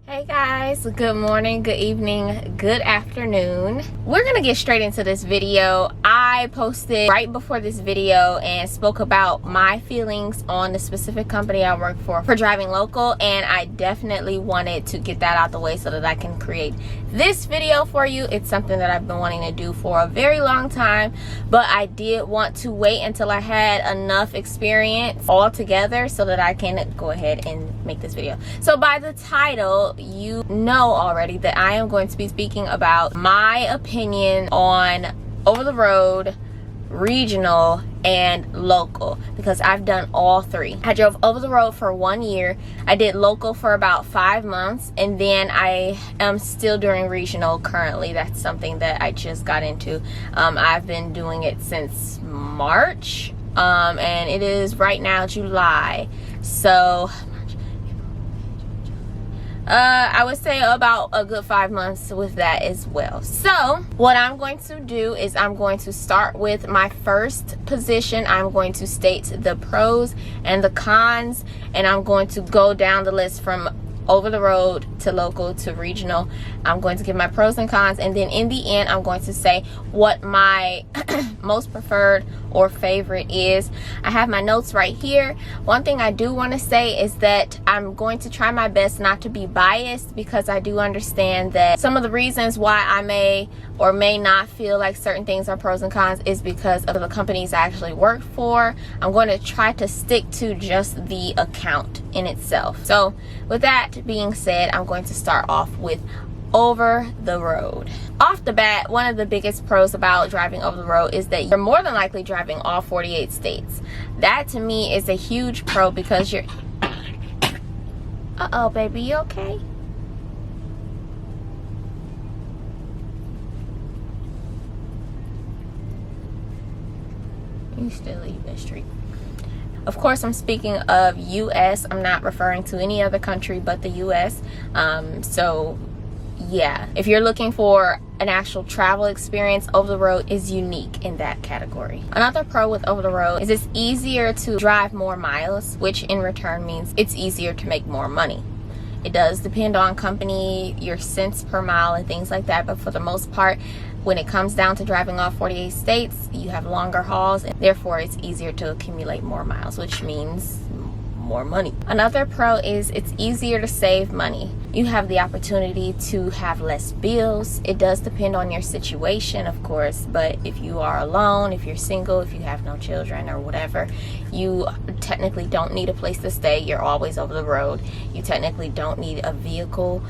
Hey guys, good morning, good evening, good afternoon. We're gonna get straight into this video. I posted right before this video and spoke about my feelings on the specific company I work for driving local, and I definitely wanted to get that out the way so that I can create this video for you. It's something that I've been wanting to do for a very long time, but I did want to wait until I had enough experience all together so that I can go ahead and make this video. So by the title, you know already that I am going to be speaking about my opinion on over the road, regional, and local, because I've done all three. I drove over the road for 1 year. I did local for about 5 months, and then I am still doing regional currently. That's something that I just got into. I've been doing it since March, and it is right now July. So I would say about a good 5 months with that as well. So what I'm going to do is I'm going to start with my first position. I'm going to state the pros and the cons, and I'm going to go down the list from over the road to local to regional. I'm going to give my pros and cons, and then in the end I'm going to say what my most preferred or favorite is. I have my notes right here. One thing I do want to say is that I'm going to try my best not to be biased, because I do understand that some of the reasons why I may or may not feel like certain things are pros and cons is because of the companies I actually work for. I'm going to try to stick to just the account in itself. So with that being said, I'm going to start off with over the road. Off the bat, one of the biggest pros about driving over the road is that you're more than likely driving all 48 states. That to me is a huge pro, because you're uh-oh baby, you okay? You still leave that street. Of course, I'm speaking of US. I'm not referring to any other country but the US. So yeah, if you're looking for an actual travel experience, over the road is unique in that category. Another pro with over the road is it's easier to drive more miles, which in return means it's easier to make more money. It does depend on company, your cents per mile and things like that, but for the most part, when it comes down to driving all 48 states, you have longer hauls, and therefore it's easier to accumulate more miles, which means more money. Another pro is it's easier to save money. You have the opportunity to have less bills. It does depend on your situation, of course, but if you are alone, if you're single, if you have no children or whatever, you technically don't need a place to stay. You're always over the road. You technically don't need a vehicle.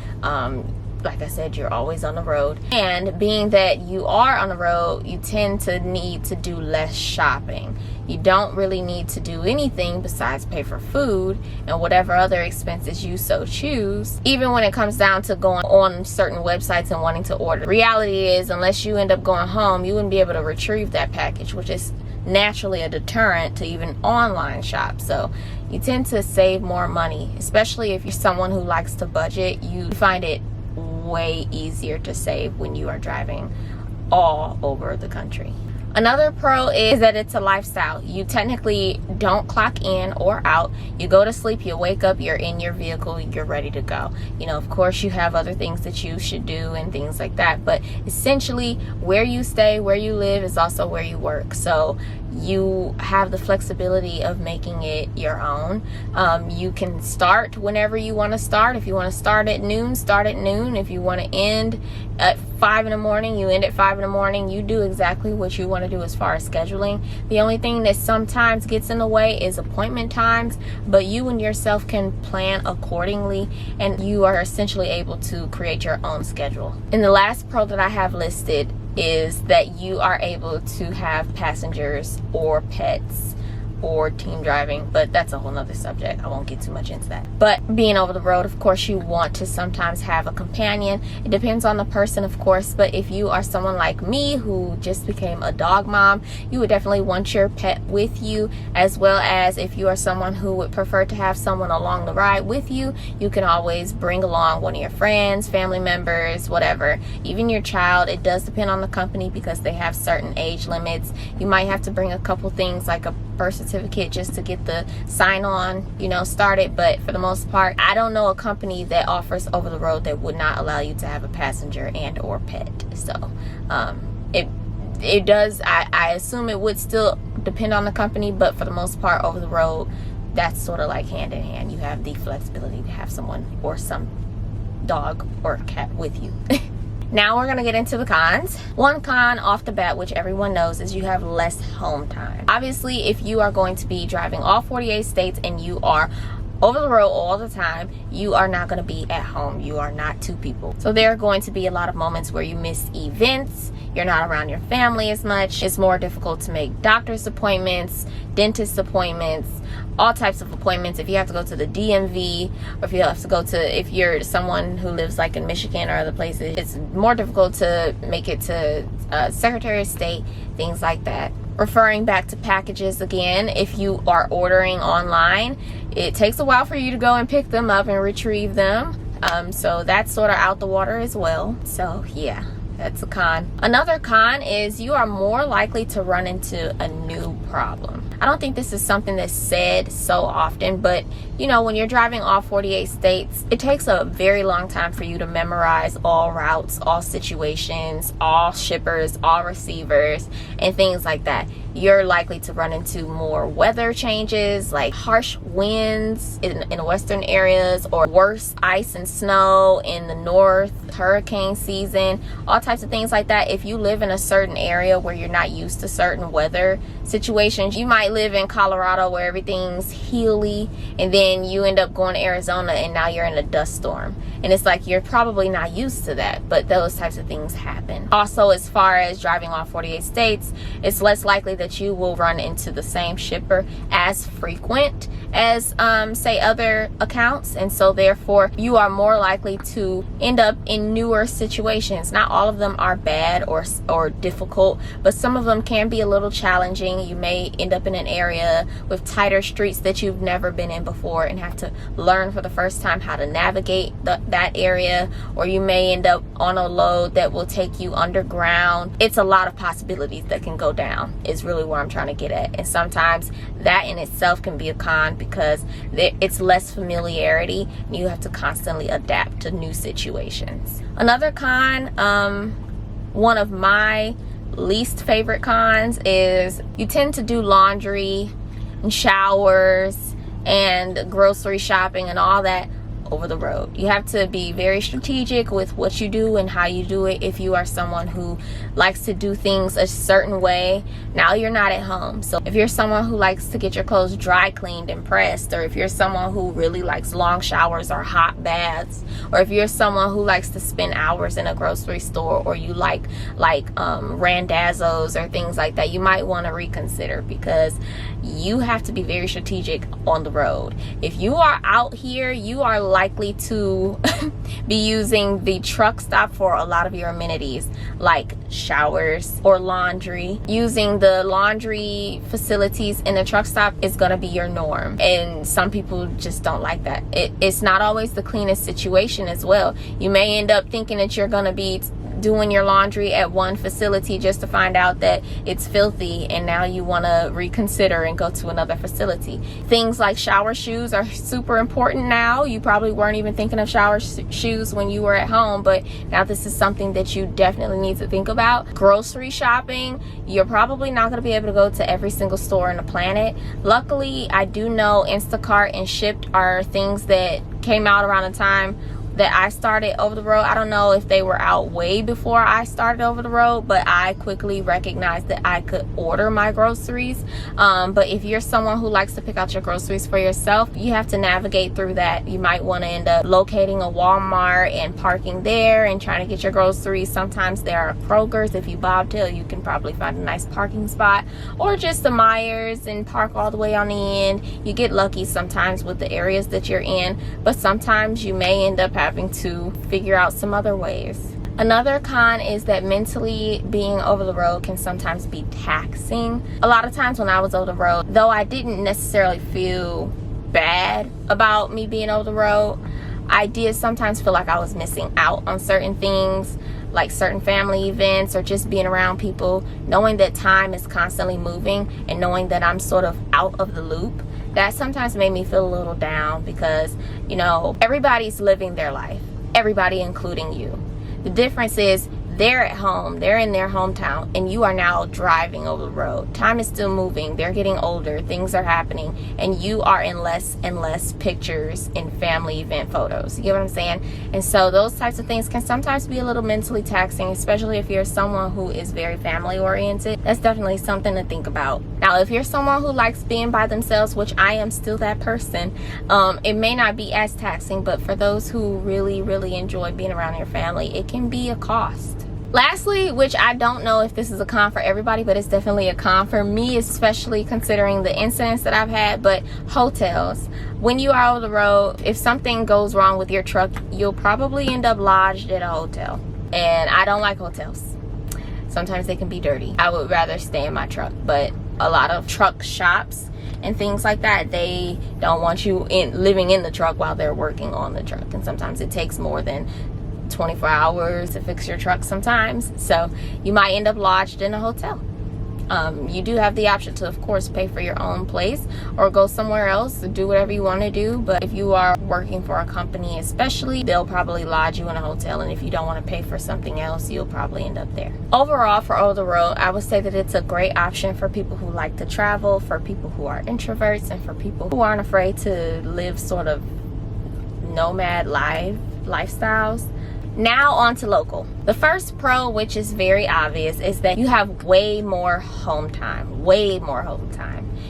Like I said, you're always on the road. And being that you are on the road, you tend to need to do less shopping. You don't really need to do anything besides pay for food and whatever other expenses you so choose, even when it comes down to going on certain websites and wanting to order. The reality is, unless you end up going home, you wouldn't be able to retrieve that package, which is naturally a deterrent to even online shop. So you tend to save more money, especially if you're someone who likes to budget. You find it way easier to save when you are driving all over the country. Another pro is that it's a lifestyle. You technically don't clock in or out. You go to sleep, you wake up, you're in your vehicle, you're ready to go. You know, of course, you have other things that you should do and things like that, but essentially where you stay, where you live is also where you work. So you have the flexibility of making it your own. You can start whenever you want to start. If you want to start at noon, start at noon. If you want to end at 5 in the morning, you end at 5 in the morning. You do exactly what you want to do as far as scheduling. The only thing that sometimes gets in the way is appointment times, but you and yourself can plan accordingly, and you are essentially able to create your own schedule. And the last pro that I have listed is that you are able to have passengers or pets or team driving, but that's a whole nother subject. I won't get too much into that. But being over the road, of course, you want to sometimes have a companion. It depends on the person, of course, but if you are someone like me who just became a dog mom, you would definitely want your pet with you, as well as if you are someone who would prefer to have someone along the ride with you, you can always bring along one of your friends, family members, whatever, even your child. It does depend on the company because they have certain age limits. You might have to bring a couple things like a birth certificate just to get the sign on, you know, started. But for the most part, I don't know a company that offers over the road that would not allow you to have a passenger and or pet. So it does, I assume it would still depend on the company, but for the most part, over the road, that's sort of like hand in hand. You have the flexibility to have someone or some dog or cat with you. Now we're gonna get into the cons. One con off the bat, which everyone knows, is you have less home time. Obviously, if you are going to be driving all 48 states and you are over the road all the time, you are not going to be at home. You are not two people. So there are going to be a lot of moments where you miss events. You're not around your family as much. It's more difficult to make doctor's appointments, dentist appointments, all types of appointments. If you have to go to the DMV, or if you have to go to, if you're someone who lives like in Michigan or other places, it's more difficult to make it to Secretary of State, things like that. Referring back to packages again, if you are ordering online, it takes a while for you to go and pick them up and retrieve them. So that's sort of out the water as well. So yeah, that's a con. Another con is you are more likely to run into a new problem. I don't think this is something that's said so often, but you know, when you're driving all 48 states, it takes a very long time for you to memorize all routes, all situations, all shippers, all receivers, and things like that. You're likely to run into more weather changes, like harsh winds in western areas, or worse ice and snow in the north, hurricane season, all types of things like that. If you live in a certain area where you're not used to certain weather situations, you might live in Colorado where everything's hilly, and then you end up going to Arizona and now you're in a dust storm, and it's like you're probably not used to that, but those types of things happen. Also, as far as driving all 48 states, it's less likely that you will run into the same shipper as frequent as say other accounts, and so therefore you are more likely to end up in newer situations. Not all of them are bad or difficult, but some of them can be a little challenging. You may end up in an area with tighter streets that you've never been in before and have to learn for the first time how to navigate that area, or you may end up on a load that will take you underground. It's a lot of possibilities that can go down, is really where I'm trying to get at. And sometimes that in itself can be a con because it's less familiarity and you have to constantly adapt to new situations. Another con, one of my least favorite cons, is you tend to do laundry and showers and grocery shopping and all that over the road. You have to be very strategic with what you do and how you do it. If you are someone who likes to do things a certain way, now you're not at home. So if you're someone who likes to get your clothes dry cleaned and pressed, or if you're someone who really likes long showers or hot baths, or if you're someone who likes to spend hours in a grocery store, or you like randazzos or things like that, you might want to reconsider, because you have to be very strategic on the road. If you are out here, you are likely to be using the truck stop for a lot of your amenities, like showers or laundry. Using the laundry facilities in the truck stop is going to be your norm, and some people just don't like that. It's not always the cleanest situation as well. You may end up thinking that you're going to be doing your laundry at one facility just to find out that it's filthy, and now you want to reconsider and go to another facility. Things like shower shoes are super important now. You probably weren't even thinking of shower shoes when you were at home, but now this is something that you definitely need to think about. Grocery shopping, you're probably not going to be able to go to every single store on the planet. Luckily, I do know Instacart and Shipt are things that came out around the time that I started over the road. I don't know if they were out way before I started over the road, but I quickly recognized that I could order my groceries. But if you're someone who likes to pick out your groceries for yourself, you have to navigate through that. You might want to end up locating a Walmart and parking there and trying to get your groceries. Sometimes there are Kroger's. If you bobtail, you can probably find a nice parking spot, or just a Myers and park all the way on the end. You get lucky sometimes with the areas that you're in, but sometimes you may end up having to figure out some other ways. Another con is that mentally being over the road can sometimes be taxing. A lot of times when I was over the road, though I didn't necessarily feel bad about me being over the road, I did sometimes feel like I was missing out on certain things. like certain family events or just being around people, knowing that time is constantly moving and knowing that I'm sort of out of the loop, that sometimes made me feel a little down because, you know, everybody's living their life, everybody including you. The difference is they're at home, they're in their hometown, and you are now driving over the road. Time is still moving, they're getting older, things are happening, and you are in less and less pictures and family event photos. You get what I'm saying? And so those types of things can sometimes be a little mentally taxing, especially if you're someone who is very family oriented. That's definitely something to think about. Now, if you're someone who likes being by themselves, which I am still that person, it may not be as taxing, but for those who really, really enjoy being around your family, it can be a cost. Lastly, which I don't know if this is a con for everybody, but it's definitely a con for me, especially considering the incidents that I've had, but hotels. When you are on the road, if something goes wrong with your truck, you'll probably end up lodged at a hotel. And I don't like hotels. Sometimes they can be dirty. I would rather stay in my truck, but a lot of truck shops and things like that, they don't want you living in the truck while they're working on the truck. And sometimes it takes more than 24 hours to fix your truck sometimes, so you might end up lodged in a hotel. You do have the option to, of course, pay for your own place or go somewhere else to do whatever you want to do, but if you are working for a company especially, they'll probably lodge you in a hotel, and if you don't want to pay for something else, you'll probably end up there. Overall, for over the road, I would say that it's a great option for people who like to travel, for people who are introverts, and for people who aren't afraid to live sort of nomad lifestyles. Now on to local. The first pro, which is very obvious, is that you have way more home time.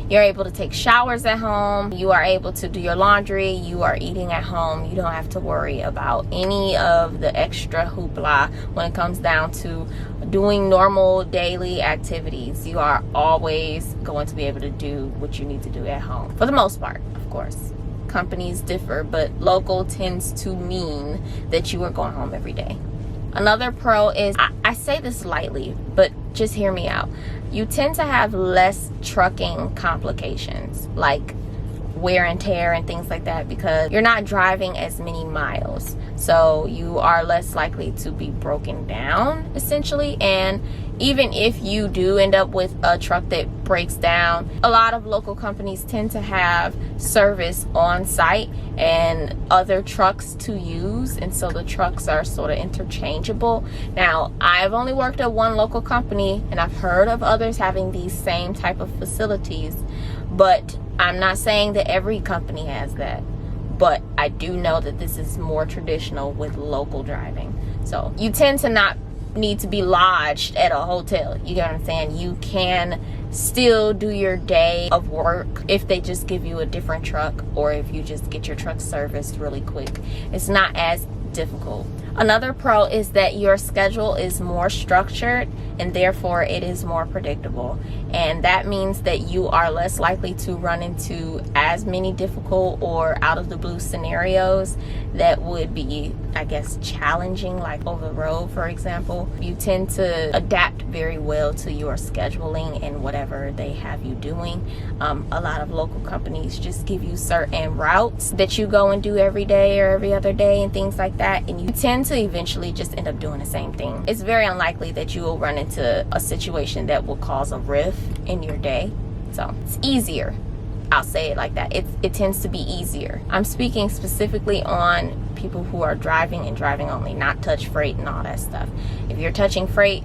You're able to take showers at home. You are able to do your laundry. You are eating at home. You don't have to worry about any of the extra hoopla when it comes down to doing normal daily activities. You are always going to be able to do what you need to do at home. For the most part, of course. Companies differ, but local tends to mean that you are going home every day. Another pro is, I say this lightly, but just hear me out. You tend to have less trucking complications, like wear and tear and things like that, because you're not driving as many miles. So you are less likely to be broken down, essentially. And even if you do end up with a truck that breaks down, a lot of local companies tend to have service on site and other trucks to use, and so the trucks are sort of interchangeable. Now, I've only worked at one local company, and I've heard of others having these same type of facilities, but I'm not saying that every company has that. But I do know that this is more traditional with local driving. So you tend to not need to be lodged at a hotel. You get what I'm saying? You can still do your day of work if they just give you a different truck, or if you just get your truck serviced really quick. It's not as difficult. Another pro is that your schedule is more structured, and therefore it is more predictable. And that means that you are less likely to run into as many difficult or out of the blue scenarios that would be, I guess, challenging, like over the road, for example. You tend to adapt very well to your scheduling and whatever they have you doing. A lot of local companies just give you certain routes that you go and do every day or every other day and things like that, and you tend to eventually just end up doing the same thing. It's very unlikely that you will run into a situation that will cause a rift in your day. So it's easier. I'll say it like that. It tends to be easier. I'm speaking specifically on people who are driving and driving only, not touch freight and all that stuff. If you're touching freight,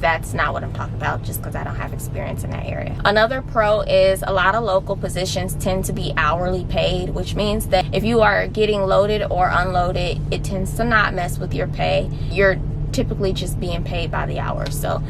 that's not what I'm talking about, just because I don't have experience in that area. Another pro is a lot of local positions tend to be hourly paid, which means that if you are getting loaded or unloaded, it tends to not mess with your pay. You're typically just being paid by the hour. So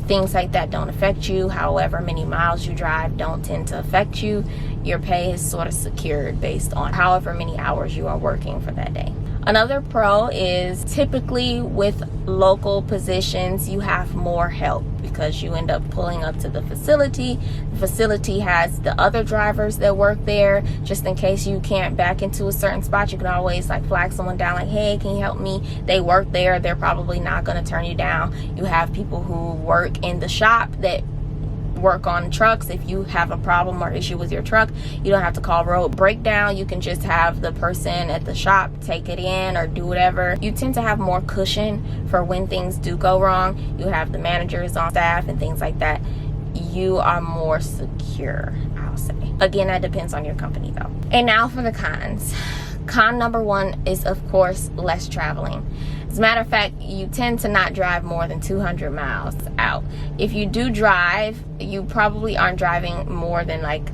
things like that don't affect you. However many miles you drive don't tend to affect you. Your pay is sort of secured based on however many hours you are working for that day. Another pro is typically with local positions, you have more help because you end up pulling up to the facility. The facility has the other drivers that work there. Just in case you can't back into a certain spot, you can always like flag someone down, like, hey, can you help me? They work there. They're probably not going to turn you down. You have people who work in the shop that work on trucks. If you have a problem or issue with your truck, you don't have to call road breakdown. You can just have the person at the shop take it in or do whatever. You tend to have more cushion for when things do go wrong. You have the managers on staff and things like that. You are more secure, I'll say. Again, that depends on your company though. And now for the cons. Con number one is, of course, less traveling. As a matter of fact, you tend to not drive more than 200 miles out. If you do drive, you probably aren't driving more than like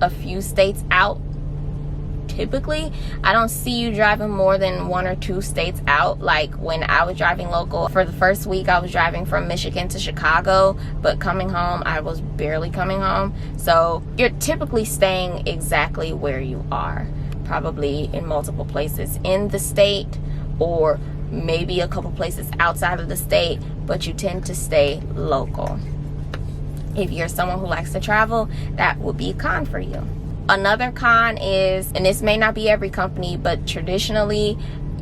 a few states out. Typically, I don't see you driving more than 1 or 2 states out. Like when I was driving local, for the first week I was driving from Michigan to Chicago, but coming home, I was barely coming home. So you're typically staying exactly where you are, probably in multiple places in the state or maybe a couple places outside of the state, but you tend to stay local. If you're someone who likes to travel, that would be a con for you. Another con is, and this may not be every company, but traditionally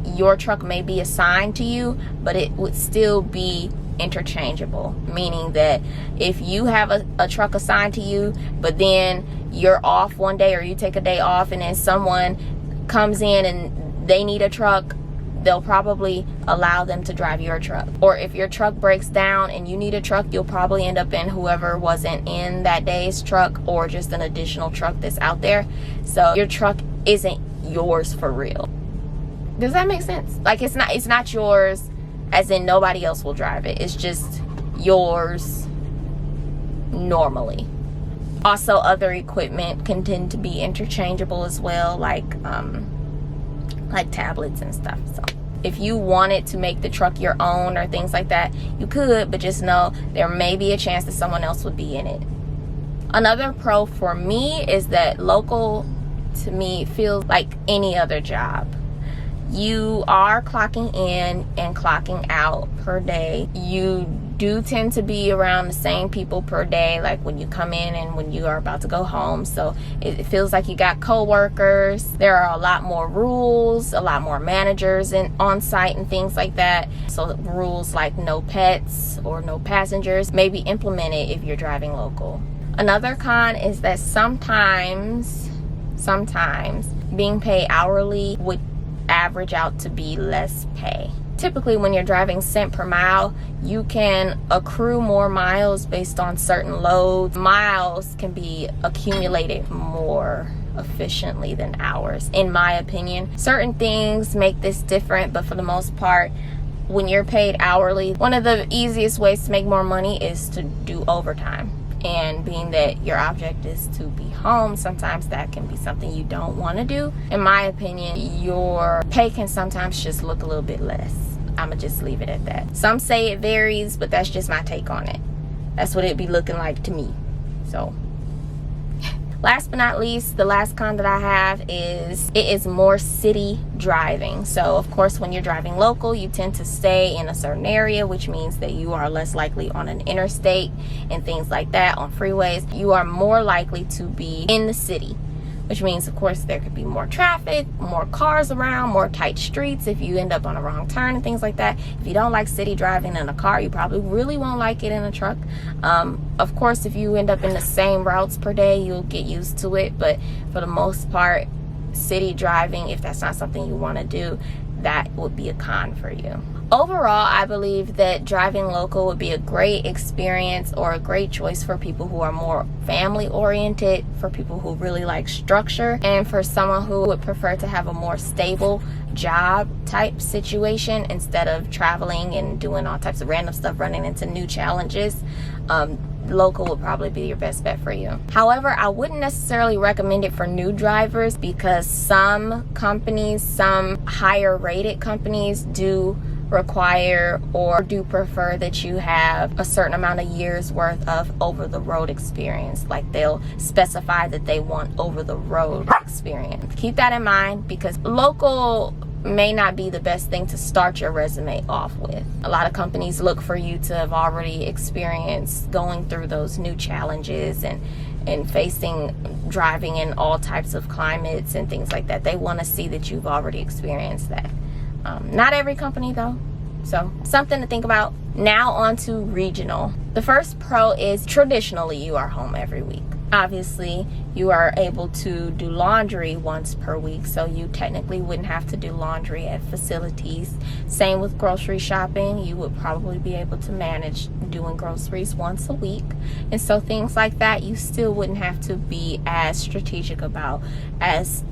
your truck may be assigned to you, but it would still be interchangeable, meaning that if you have a truck assigned to you, but then you're off one day or you take a day off and then someone comes in and they need a truck, they'll probably allow them to drive your truck. Or if your truck breaks down and you need a truck, you'll probably end up in whoever wasn't in that day's truck or just an additional truck that's out there. So your truck isn't yours for real. Does that make sense? Like it's not yours as in nobody else will drive it. It's just yours normally. Also, other equipment can tend to be interchangeable as well, like tablets and stuff. So if you wanted to make the truck your own or things like that, you could, but just know there may be a chance that someone else would be in it. Another pro for me is that local to me feels like any other job. You are clocking in and clocking out per day. You do tend to be around the same people per day, like when you come in and when you are about to go home. So it feels like you got co-workers. There are a lot more rules, a lot more managers on site and things like that. So rules like no pets or no passengers may be implemented if you're driving local. Another con is that sometimes being paid hourly would average out to be less pay. Typically when you're driving cent per mile, you can accrue more miles based on certain loads. Miles can be accumulated more efficiently than hours, in my opinion. Certain things make this different, but for the most part, when you're paid hourly, one of the easiest ways to make more money is to do overtime. And being that your object is to be home, sometimes that can be something you don't want to do. In my opinion, your pay can sometimes just look a little bit less. I'ma just leave it at that. Some say it varies, but that's just my take on it. That's what it'd be looking like to me. So last but not least, the last con that I have is it is more city driving. So of course, when you're driving local, you tend to stay in a certain area, which means that you are less likely on an interstate and things like that, on freeways. You are more likely to be in the city, which means of course there could be more traffic, more cars around, more tight streets if you end up on a wrong turn and things like that. If you don't like city driving in a car, you probably really won't like it in a truck. Of course, if you end up in the same routes per day, you'll get used to it, but for the most part, city driving, if that's not something you want to do, that would be a con for you. Overall, I believe that driving local would be a great experience or a great choice for people who are more family oriented, for people who really like structure, and for someone who would prefer to have a more stable job type situation instead of traveling and doing all types of random stuff, running into new challenges. Local would probably be your best bet for you. However, I wouldn't necessarily recommend it for new drivers because some companies, some higher rated companies do require or do prefer that you have a certain amount of years worth of over the road experience. Like they'll specify that they want over the road experience. Keep that in mind because local may not be the best thing to start your resume off with. A lot of companies look for you to have already experienced going through those new challenges and facing driving in all types of climates and things like that. They want to see that you've already experienced that. Not every company though. So something to think about. Now on to regional. The first pro is traditionally you are home every week. Obviously, you are able to do laundry once per week, so you technically wouldn't have to do laundry at facilities. Same with grocery shopping. You would probably be able to manage doing groceries once a week. And so things like that, you still wouldn't have to be as strategic about as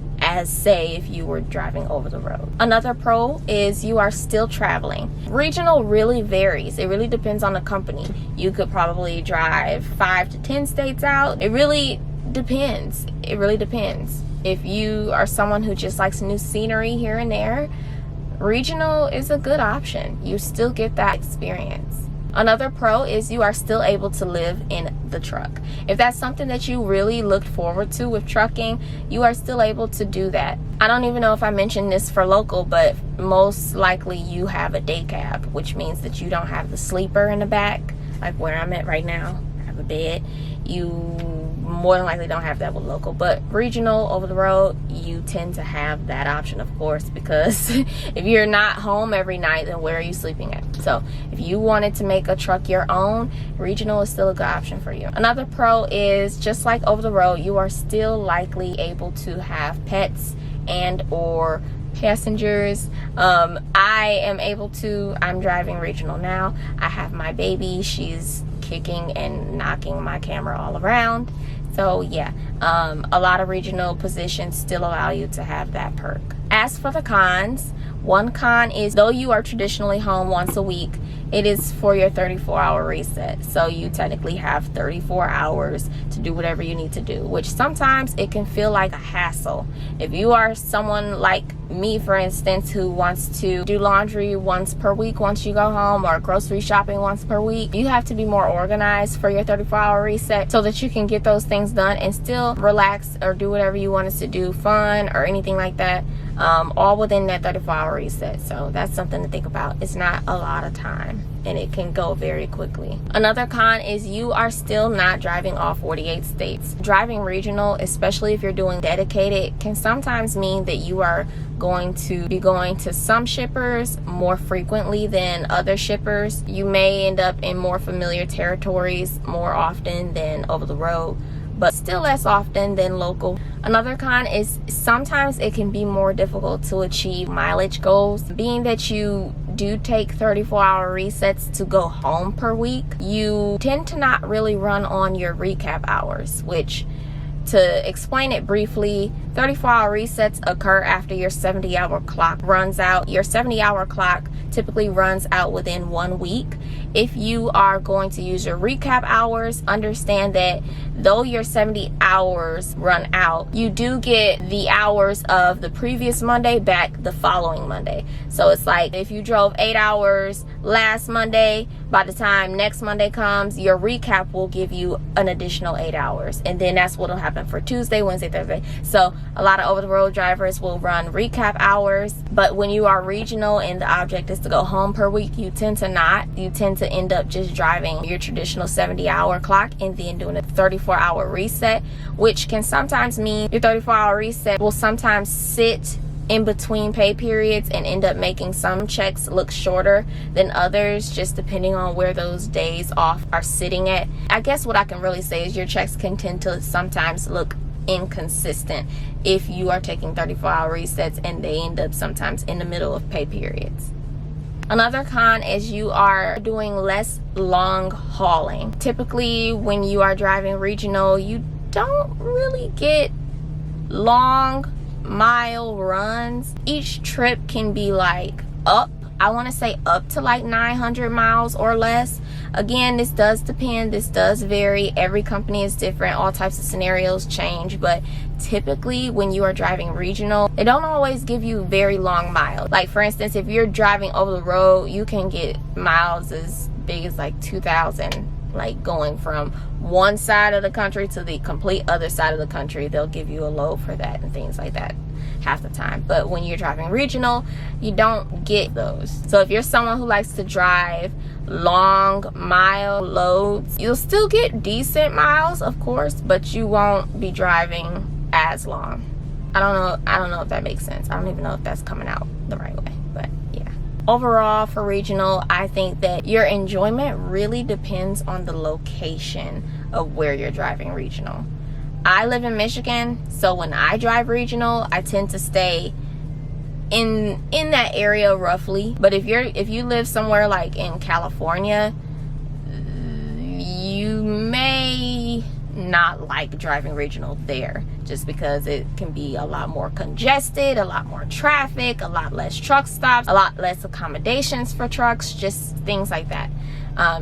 say if you were driving over the road. Another pro is you are still traveling. Regional really varies. It really depends on the company. You could probably drive 5 to 10 states out. It really depends. It really depends. If you are someone who just likes new scenery here and there, regional is a good option. You still get that experience. Another pro is you are still able to live in the truck. If that's something that you really looked forward to with trucking, you are still able to do that. I don't even know if I mentioned this for local, but most likely you have a day cab, which means that you don't have the sleeper in the back, like where I'm at right now. I have a bed. You more than likely don't have that with local, but regional over the road, you tend to have that option, of course, because if you're not home every night, then where are you sleeping at? So if you wanted to make a truck your own, regional is still a good option for you. Another pro is just like over the road, you are still likely able to have pets and or passengers. I'm driving regional now. I have my baby. She's kicking and knocking my camera all around. So yeah, a lot of regional positions still allow you to have that perk. As for the cons, one con is though you are traditionally home once a week, it is for your 34-hour reset. So you technically have 34 hours to do whatever you need to do, which sometimes it can feel like a hassle. If you are someone like me, for instance, who wants to do laundry once per week once you go home, or grocery shopping once per week, you have to be more organized for your 34-hour reset so that you can get those things done and still relax or do whatever you wanted to do, fun or anything like that, all within that 34-hour reset. So that's something to think about. It's not a lot of time and it can go very quickly. Another con is you are still not driving all 48 states. Driving regional, especially if you're doing dedicated, can sometimes mean that you are going to be going to some shippers more frequently than other shippers. You may end up in more familiar territories more often than over the road, but still less often than local. Another con is sometimes it can be more difficult to achieve mileage goals. Being that you do take 34-hour resets to go home per week, you tend to not really run on your recap hours, which, to explain it briefly, 34-hour resets occur after your 70-hour clock runs out. Your 70-hour clock typically runs out within 1 week. If you are going to use your recap hours, understand that though your 70 hours run out, you do get the hours of the previous Monday back the following Monday. So it's like if you drove 8 hours last Monday, by the time next Monday comes, your recap will give you an additional 8 hours. And then that's what will happen for Tuesday, Wednesday, Thursday. So a lot of over-the-road drivers will run recap hours, but when you are regional and the object is to go home per week, you tend to not. You tend to end up just driving your traditional 70-hour clock and then doing a 34-hour reset, which can sometimes mean your 34-hour reset will sometimes sit in between pay periods and end up making some checks look shorter than others, just depending on where those days off are sitting at. I guess what I can really say is your checks can tend to sometimes look inconsistent if you are taking 34-hour resets and they end up sometimes in the middle of pay periods. Another con is you are doing less long hauling. Typically, when you are driving regional, you don't really get long mile runs. Each trip can be like I want to say up to like 900 miles or less. Again, this does depend, this does vary. Every company is different, all types of scenarios change, but typically when you are driving regional, they don't always give you very long miles. Like for instance, if you're driving over the road, you can get miles as big as like 2,000, like going from one side of the country to the complete other side of the country. They'll give you a load for that and things like that half the time. But when you're driving regional, you don't get those. So if you're someone who likes to drive long mile loads, you'll still get decent miles, of course, but you won't be driving as long. I don't know if that makes sense. I don't even know if that's coming out the right way, but yeah. overall for regional, I think that your enjoyment really depends on the location of where you're driving regional. I live in Michigan, so when I drive regional, I tend to stay in that area roughly. But if you live somewhere like in California, you may not like driving regional there, just because it can be a lot more congested, a lot more traffic, a lot less truck stops, a lot less accommodations for trucks, just things like that.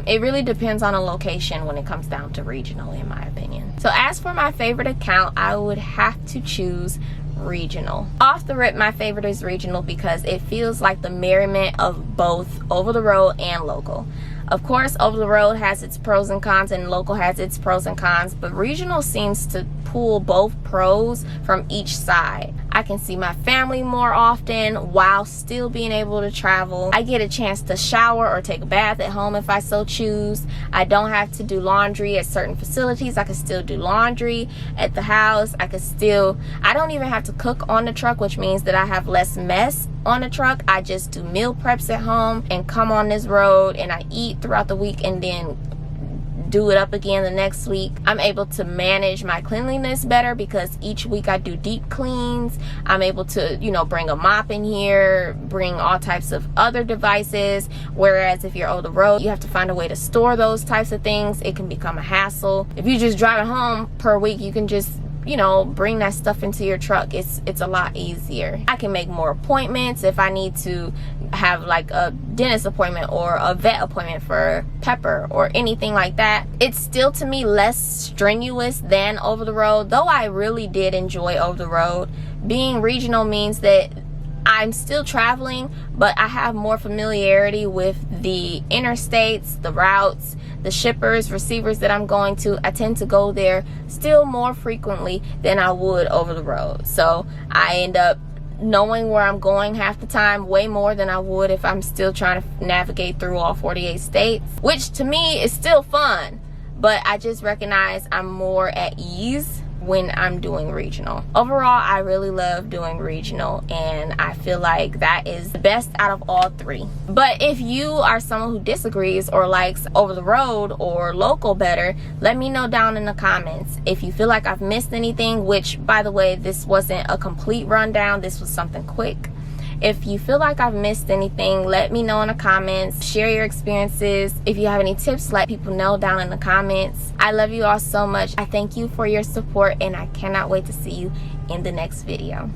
It really depends on a location when it comes down to regional, in my opinion. So as for my favorite account, I would have to choose regional. Off the rip, my favorite is regional because it feels like the merriment of both over the road and local. Of course, over the road has its pros and cons and local has its pros and cons, but regional seems to pull both pros from each side. I can see my family more often while still being able to travel. I get a chance to shower or take a bath at home if I so choose. I don't have to do laundry at certain facilities. I can still do laundry at the house. I don't even have to cook on the truck, which means that I have less mess on the truck. I just do meal preps at home and come on this road and I eat throughout the week and then do it up again the next week. I'm able to manage my cleanliness better because each week I do deep cleans. I'm able to, bring a mop in here, bring all types of other devices. Whereas if you're on the road, you have to find a way to store those types of things. It can become a hassle. If you just drive it home per week, you can just bring that stuff into your truck. It's a lot easier. I can make more appointments if I need to have like a dentist appointment or a vet appointment for Pepper or anything like that. It's still to me less strenuous than over the road, though I really did enjoy over the road. Being regional means that I'm still traveling, but I have more familiarity with the interstates, the routes, the shippers, receivers that I'm going to. I tend to go there still more frequently than I would over the road. So I end up knowing where I'm going half the time, way more than I would if I'm still trying to navigate through all 48 states, which to me is still fun, but I just recognize I'm more at ease when I'm doing regional. Overall, I really love doing regional, and I feel like that is the best out of all three. But if you are someone who disagrees or likes over the road or local better, let me know down in the comments. If you feel like I've missed anything, which by the way, this wasn't a complete rundown, this was something quick. If you feel like I've missed anything, let me know in the comments. Share your experiences. If you have any tips, let people know down in the comments. I love you all so much. I thank you for your support, and I cannot wait to see you in the next video.